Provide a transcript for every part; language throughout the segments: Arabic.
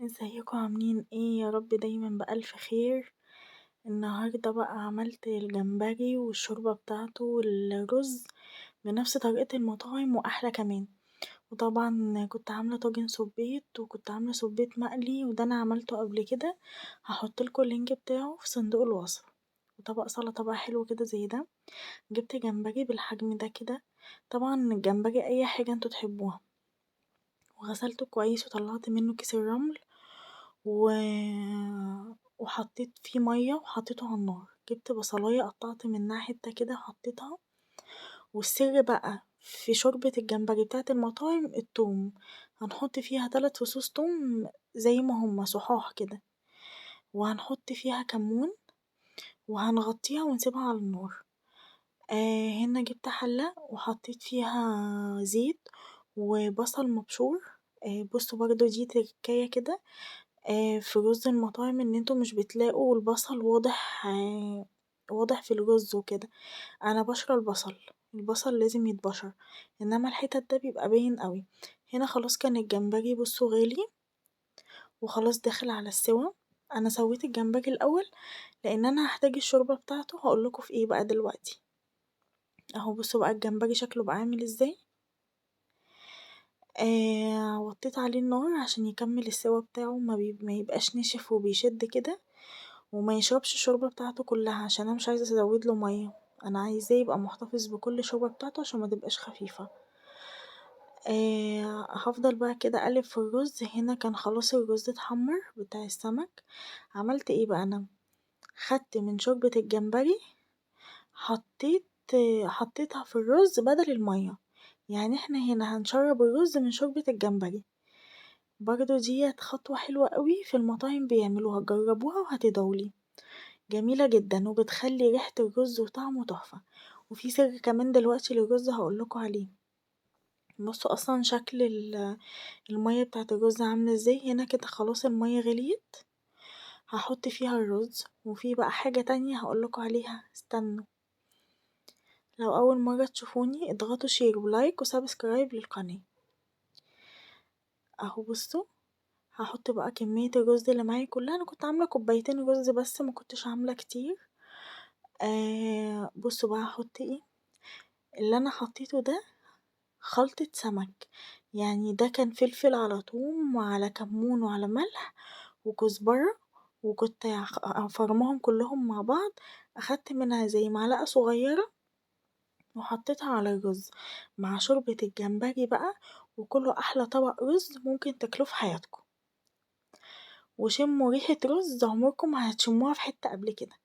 ازيكم عاملين ايه؟ يا رب دايما بألف خير. النهاردة بقى عملت الجمبري والشوربة بتاعته والرز بنفس طريقة المطاعم وأحلى كمان. وطبعا كنت عاملة طاجن سبيت وكنت عاملة سبيت مقلي وده أنا عملته قبل كده. هحطلكوا اللينك بتاعه في صندوق الوصف. وطبق سلطة بقى حلو كده زي ده. جبت جمبري بالحجم ده كده. طبعا الجمبري أي حاجة انتوا تحبوها. وغسلته كويس وطلعت منه كيس الرمل و... وحطيت فيه مية وحطيته على النار. جبت بصلاية قطعت منها حتة كده وحطيتها. والسر بقى في شوربة الجمبري بتاعة المطاعم التوم. هنحط فيها 3 فصوص توم زي ما هما صحاح كده. وهنحط فيها كمون. وهنغطيها ونسيبها على النار. هنا جبت حلة وحطيت فيها زيت وبصل مبشور. بصوا برضو دي تركاية كده. في رز المطاعم ان انتوا مش بتلاقوا البصل واضح في الرز وكده. انا بشرى البصل لازم يتبشر. انما الحتت ده بيبقى باين قوي. هنا خلاص كان الجمبري بصوا غالي. وخلاص داخل على السوا. انا سويت الجمبري الاول. لان انا هحتاج الشوربة بتاعته هقولكوا في ايه بقى دلوقتي. اهو بصوا بقى الجمبري شكله بقى عامل ازاي. وطيت عليه النار عشان يكمل السوا بتاعه ما يبقاش نشف وبيشد كده. وما يشربش الشوربة بتاعته كلها عشان انا مش عايزة ازودله مية. انا عايزاه يبقى محتفظ بكل الشوربة بتاعته عشان ما تبقاش خفيفة. هفضل بقى كده اقلب في الرز. هنا كان خلاص الرز اتحمر بتاع السمك. عملت ايه بقى انا. خدت من شوربة الجمبري. حطيت حطيتها في الرز بدل المية. يعني احنا هنا هنشرب الرز من شوربة الجمبري. برضو ديت خطوة حلوة قوي في المطاعم بيعملوها جربوها وهتدعولي. جميلة جدا وبتخلي ريحة الرز وطعمه تحفة. وفي سر كمان دلوقتي للرز هقولكوا عليه. بصوا اصلا شكل المية بتاعة الرز عاملة ازاي. هنا كده خلاص المية غليت. هحط فيها الرز وفي بقى حاجة تانية هقولكوا عليها استنوا. لو اول مرة تشوفوني اضغطوا شير ولايك وسبسكرايب للقناة. اهو بصوا. هحط بقى كمية الرز اللي معايا كلها. انا كنت عاملة كوبايتين رز بس ما كنتش عاملة كتير. بصوا بقى هحط ايه. اللي انا حطيته ده خلطة سمك. يعني ده كان فلفل على ثوم وعلى كمون وعلى ملح وكزبرة. وكنت فرماهم كلهم مع بعض. اخدت منها زي معلقة صغيرة. وحطيتها على الرز. مع شوربة الجمبري بقى. وكله احلى طبق رز ممكن تاكلوه في حياتكم. وشموا ريحة رز عمركم ما هتشموها في حتة قبل كده.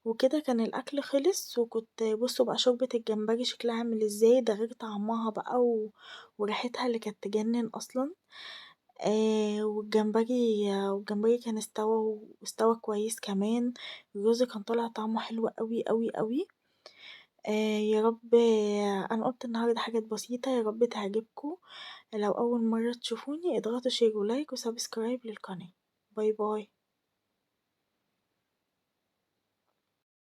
وكده كان الاكل خلص وكنت بصوا بقى شوربة الجمبري شكلها عامل ازاي ده غير طعمها بقى وريحتها اللي كانت تجنن اصلا. والجمبري كان استوى كويس كمان. الرز كان طالع طعمه حلو قوي قوي قوي. يا رب. انا قلت النهارده حاجات بسيطة يا رب تعجبكم. لو اول مرة تشوفوني اضغطوا شير ولايك وسبسكرايب للقناة. باي باي.